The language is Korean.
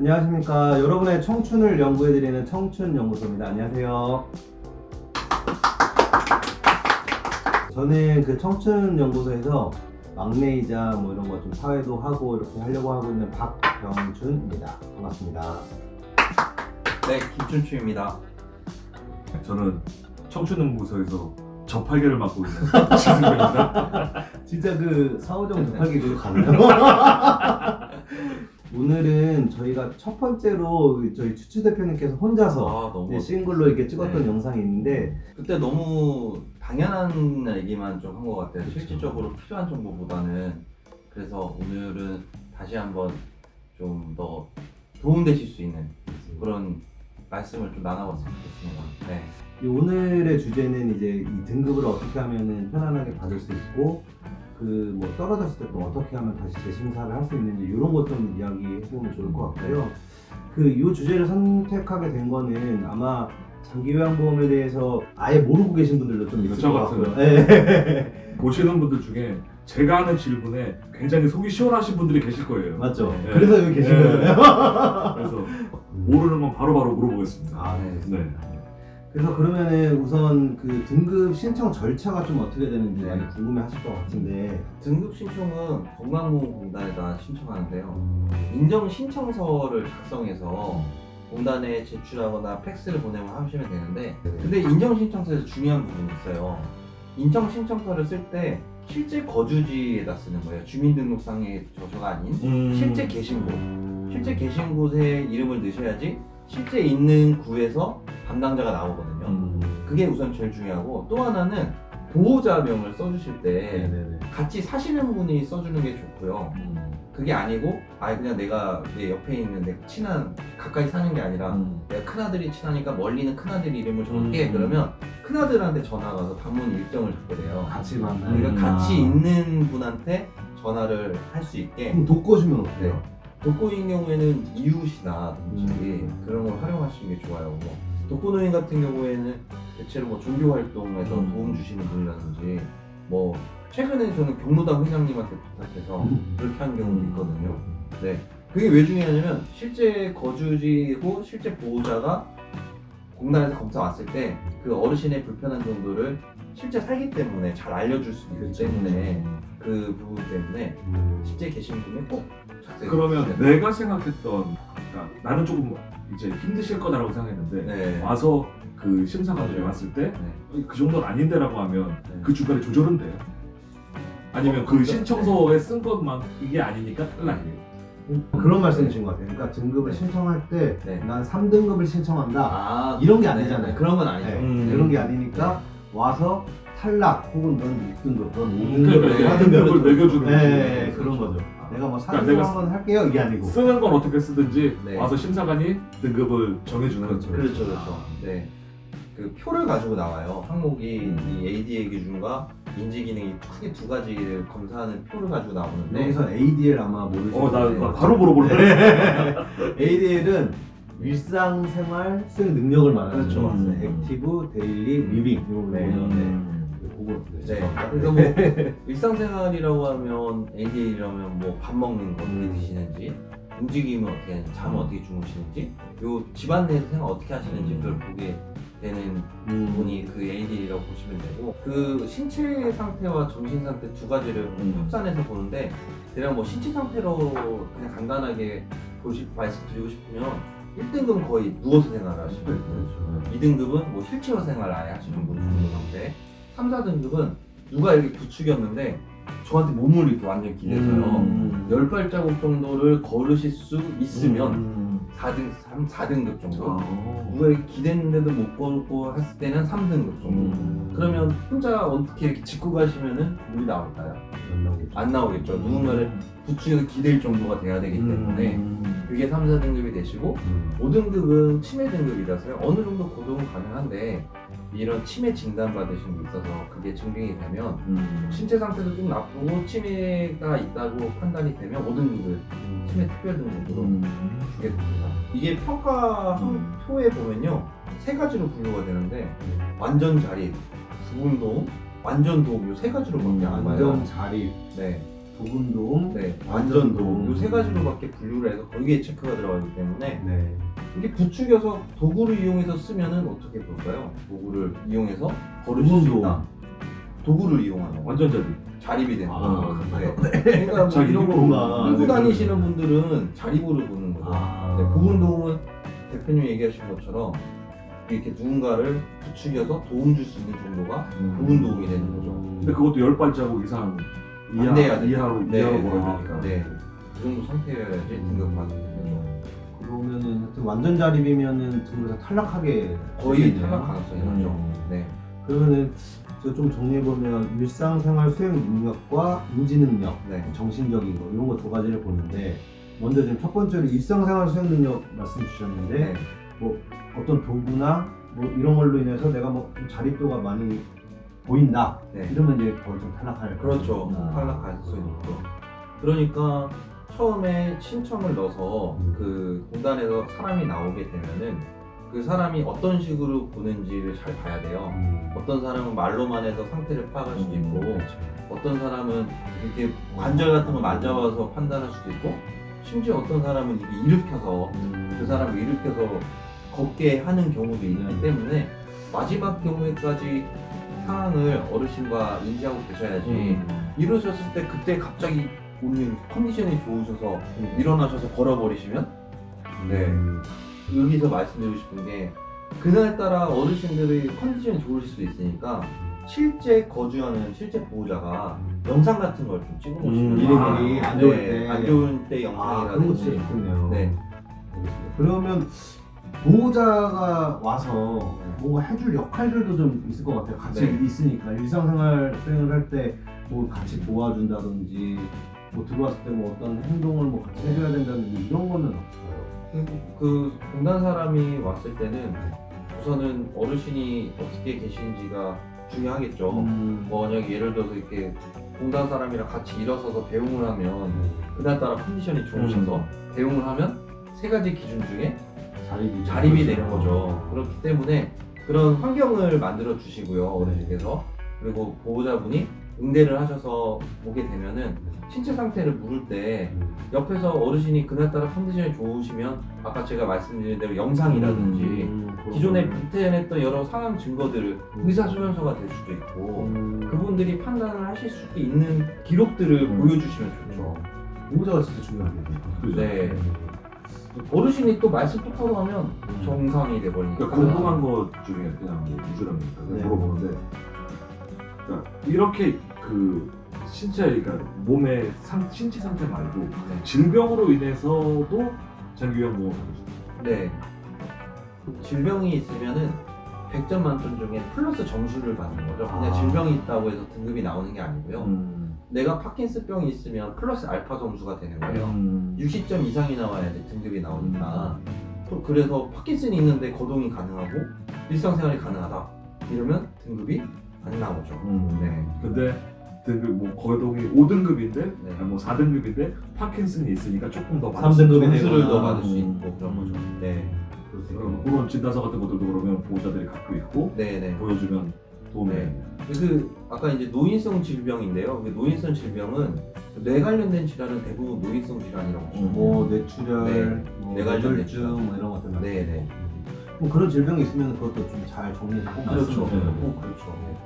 안녕하십니까. 여러분의 청춘을 연구해드리는 청춘연구소입니다. 안녕하세요. 저는 그 청춘연구소에서 막내이자 뭐 이런 거 좀 사회도 하고 이렇게 하려고 하고 있는 박병준입니다. 반갑습니다. 네, 김춘추입니다. 저는 청춘연구소에서 접할개를 맡고 있는 지승입니다. 진짜 그 사오정 접하기 그거 가나요? 오늘은 저희가 첫 번째로 저희 추추 대표님께서 혼자서 너무 싱글로 이렇게 찍었던 네. 영상이 있는데 그때 너무 당연한 얘기만 좀 한 것 같아요. 그쵸. 실질적으로 필요한 정보보다는. 그래서 오늘은 다시 한번 좀 더 도움되실 수 있는 그런 말씀을 좀 나눠봤으면 좋겠습니다. 네. 이 오늘의 주제는 이제 이 등급을 어떻게 하면 편안하게 받을 수 있고 그 뭐 떨어졌을 때 또 어떻게 하면 다시 재심사를 할 수 있는지 이런 것 좀 이야기해보면 좋을 것 같고요. 그 이 주제를 선택하게 된 거는 아마 장기요양보험에 대해서 아예 모르고 계신 분들도 좀 있을 것 같고요. 여쭤봤어요. 네. 보시는 분들 중에 제가 하는 질문에 굉장히 속이 시원하신 분들이 계실 거예요. 맞죠? 네. 그래서 여기 계신 네. 거잖아요. 그래서 모르는 건 바로바로 물어보겠습니다. 아, 네. 네. 그래서 그러면은 우선 그 등급 신청 절차가 좀 어떻게 되는지 네. 많이 궁금해하실 것 같은데. 등급 신청은 건강보험공단에다 신청하는데요. 인정 신청서를 작성해서 공단에 제출하거나 팩스를 보내면 하시면 되는데, 근데 인정 신청서에서 중요한 부분이 있어요. 인정 신청서를 쓸 때 실제 거주지에다 쓰는 거예요. 주민등록상의 저서가 아닌 실제 계신 곳. 실제 계신 곳에 이름을 넣으셔야지 실제 있는 구에서 담당자가 나오거든요. 그게 우선 제일 중요하고, 또 하나는 보호자명을 써주실 때 네네네. 같이 사시는 분이 써주는 게 좋고요. 그게 아니고 그냥 내가 내 옆에 있는 내 친한, 가까이 사는 게 아니라 내가 큰아들이 친하니까 멀리는 큰아들 이름을 적을게. 그러면 큰아들한테 전화가 가서 방문 일정을 잡게 돼요. 같이 만나요. 그러니까 같이 있는 분한테 전화를 할 수 있게. 그럼 독거주면 어때요? 네. 독거인 경우에는 이웃이나든지 그런 걸 활용하시는 게 좋아요. 뭐 독거노인 같은 경우에는 대체로 뭐 종교 활동에서 도움 주시는 분이라든지, 뭐 최근에 저는 경로당 회장님한테 부탁해서 그렇게 한 경우도 있거든요. 네. 그게 왜 중요하냐면 실제 거주지고 실제 보호자가 공단에서 검사 왔을 때 그 어르신의 불편한 정도를 실제 살기 때문에 잘 알려줄 수 있기 때문에 그 부분 때문에 실제 계신 분이 꼭 작성해 그러면 주세요. 내가 생각했던, 그러니까 나는 조금 이제 힘드실 거다라고 생각했는데 네. 와서 그 심사관들이 맞아요. 왔을 때 네. 그 정도는 아닌데라고 하면 네. 그 중간에 조절은 돼요? 아니면 그 신청서에 쓴 것만 이게 아니니까 탈락이에요? 그런 말씀이신 것 같아요. 그러니까 등급을 네. 신청할 때 네. 난 3등급을 신청한다. 이런 게 아니잖아요. 그런 건 아니죠. 네. 이런 게 아니니까 와서 탈락 혹은 넌 6등급, 넌 5등급, 그러니까 4등급 매겨주는 네, 거죠. 그런 거죠. 내가 뭐 그러니까 4등급 내가 한번 할게요 이게 아니고. 쓰는 건 어떻게 쓰든지 네. 와서 심사관이 등급을 정해주는 그렇죠. 거죠. 그렇죠, 그렇죠. 네. 그 표를 가지고 나와요. 항목이 이 ADA 기준과 인지 기능이 크게 두 가지를 검사하는 표를 가지고 나오는데, 여기서 ADL 아마 모르시는 나 바로 물어보려고 ADL은 일상생활 쓸 능력을 말하는 그렇죠. 거예요. 액티브, 데일리, 리빙 이런 네. 거예요. 그거 네. 죄송합니다. 그래서 뭐 일상생활이라고 하면 ADA라면 뭐 밥 먹는 거 어떻게 드시는지, 움직임은 어떻게 하는지, 잠은 어떻게 주무시는지, 요 집안내에서 생활 어떻게 하시는지 그걸 보게 되는 부분이 그 ADA라고 보시면 되고, 그 신체 상태와 정신 상태 두 가지를 합산해서 보는데, 대략 뭐 신체 상태로 그냥 간단하게 말씀드리고 싶으면 1등급은 거의 누워서 생활을 하시는 분, 2등급은 뭐 휠체어 생활을 아예 하시는 분 정도 상태, 3, 4등급은 누가 이렇게 부추겼는데 저한테 몸을 이렇게 완전 기대서요 10발자국 정도를 걸으실 수 있으면 4등급 정도, 누가 이렇게 기댔는데도 못 걸고 했을 때는 3등급 정도. 그러면 혼자 어떻게 이렇게 짚고 가시면은 물이 나올까요? 안 나오겠죠. 누군가를 부추겨서 기댈 정도가 돼야 되기 때문에 그게 3, 4등급이 되시고, 5등급은 치매 등급이라서요 어느 정도 고동은 가능한데 이런 치매 진단 받으신 게 있어서 그게 증빙이 되면 신체 상태도 좀 나쁘고 치매가 있다고 판단이 되면 5등급을 치매 특별 등급으로 주게 됩니다. 이게 평가 한 표에 보면요 3가지로 분류가 되는데, 완전 자립, 부분도움, 완전 도움, 이 3가지로 밖에 안 봐요. 완전 자립, 네. 부분도움, 네, 완전도움. 요 세 가지로밖에 분류를 해서 거기에 체크가 들어가기 때문에 네. 이게 부추겨서 도구를 이용해서 쓰면은 어떻게 볼까요? 도구를 이용해서 걸으실 수 부분도움. 있다. 도구를 이용하는 거. 완전 자리. 자립이 되는 아, 거. 네. 그러니까 뭐 자기 이런 힘으로만. 거 끌고 다니시는 분들은 자립으로 보는 거죠. 아. 네, 부분도움은 대표님 얘기하신 것처럼 이렇게 누군가를 부추겨서 도움 줄 수 있는 정도가 부분도움이 되는 거죠. 근데 그것도 10발자국 이상 안 돼야 이하로 네. 걸어야 되니까. 네. 그 정도 상태여야지 등급받는 거죠. 그러면은 하여튼 완전 자립이면은 등급에서 탈락하게 거의 되겠네요. 탈락 가능성이 높죠. 네. 그러면은 제가 좀 정리해보면 일상생활 수행 능력과 인지 능력, 네. 정신적인 거 이런 거 두 가지를 보는데 먼저 지금 첫 번째로 일상생활 수행 능력 말씀 주셨는데 네. 뭐 어떤 도구나 뭐 이런 걸로 인해서 내가 뭐 좀 자립도가 많이 보인다 네. 이러면 이제 거의 좀 탈락할 그렇죠. 거죠. 탈락 가능성이 높죠. 그러니까 처음에 신청을 넣어서 그 공단에서 사람이 나오게 되면은 그 사람이 어떤 식으로 보는지를 잘 봐야 돼요. 어떤 사람은 말로만 해서 상태를 파악할 수도 있고 어떤 사람은 이렇게 관절 같은 거 만져봐서 판단할 수도 있고 심지어 어떤 사람은 이게 일으켜서 그 사람을 일으켜서 걷게 하는 경우도 있기 때문에 마지막 경우에까지 상황을 어르신과 인지하고 계셔야지 이러셨을 때 그때 갑자기 오늘 컨디션이 좋으셔서 일어나셔서 걸어버리시면 네. 여기서 말씀드리고 싶은 게 그날따라 어르신들의 컨디션이 좋으실 수도 있으니까 실제 거주하는 실제 보호자가 영상 같은 걸 좀 찍어놓으시면 미리미리 안 좋을 때. 안 좋을 때 그런 거 영상이라든지 진짜 좋겠네요. 네. 알겠습니다. 그러면 보호자가 와서 뭔가 해줄 역할들도 좀 있을 것 같아요. 같이 네. 있으니까 일상생활 수행을 할 때 뭐 같이 도와준다든지 뭐 들어왔을 때 뭐 어떤 행동을 뭐 같이 해줘야 된다든지 이런 거는 없어요. 그 공단 사람이 왔을 때는 우선은 어르신이 어떻게 계신지가 중요하겠죠. 뭐 만약 예를 들어서 이렇게 공단 사람이랑 같이 일어서서 배웅을 하면 그날따라 컨디션이 좋으셔서 배웅을 하면 세 가지 기준 중에 자립이 되는 거죠. 그렇기 때문에 그런 환경을 만들어 주시고요, 어르신께서. 그리고 보호자분이 응대를 하셔서 오게 되면은 신체 상태를 물을 때 옆에서 어르신이 그날따라 컨디션이 좋으시면 아까 제가 말씀드린 대로 영상이라든지 기존에 나타냈던 여러 상황 증거들을 의사소견서가 될 수도 있고 그분들이 판단을 하실 수 있는 기록들을 보여주시면 좋죠. 보호자가 진짜 중요하겠네요. 그죠? 네. 어르신이 또 말씀 똑바로 하면 정상이 돼버리니까. 그러니까 궁금한 것 중에 그냥 뭐 무주랍니까? 네. 물어보는데 그러니까 이렇게 그 신체 그러니까 몸의 신체 상태 말고 네. 질병으로 인해서도 장기요양 보험을 받을 수 있어요. 네. 질병이 있으면은 100점 만점 중에 플러스 점수를 받는 거죠. 그냥 질병이 있다고 해서 등급이 나오는 게 아니고요. 내가 파킨슨병이 있으면 플러스 알파 점수가 되는 거예요. 60점 이상이 나와야지 등급이 나오니까. 또 그래서 파킨슨이 있는데 거동이 가능하고 일상생활이 가능하다. 이러면 등급이 안 나오죠. 네. 근데 등급 뭐 거동이 5등급인데 네. 뭐 4등급인데 파킨슨이 있으니까 조금 더 3등급이 점수를 되거나. 더 받을 수 있고 그런 거죠. 네. 그런 진단서 같은 것들도 그러면 보호자들이 갖고 있고 네네. 보여주면 도움이 네. 됩니다. 그 아까 이제 노인성 질병인데요. 그 노인성 질병은 뇌 관련된 질환은 대부분 노인성 질환이라고 보시면 돼요. 뭐 뇌출혈, 네. 뭐 뇌관련 뇌졸중 뭐 이런 것들 네네. 뭐 그런 질병이 있으면 그것도 좀 잘 정리해서 꼭 그렇죠. 말씀해 주세요. 네. 그렇죠. 네.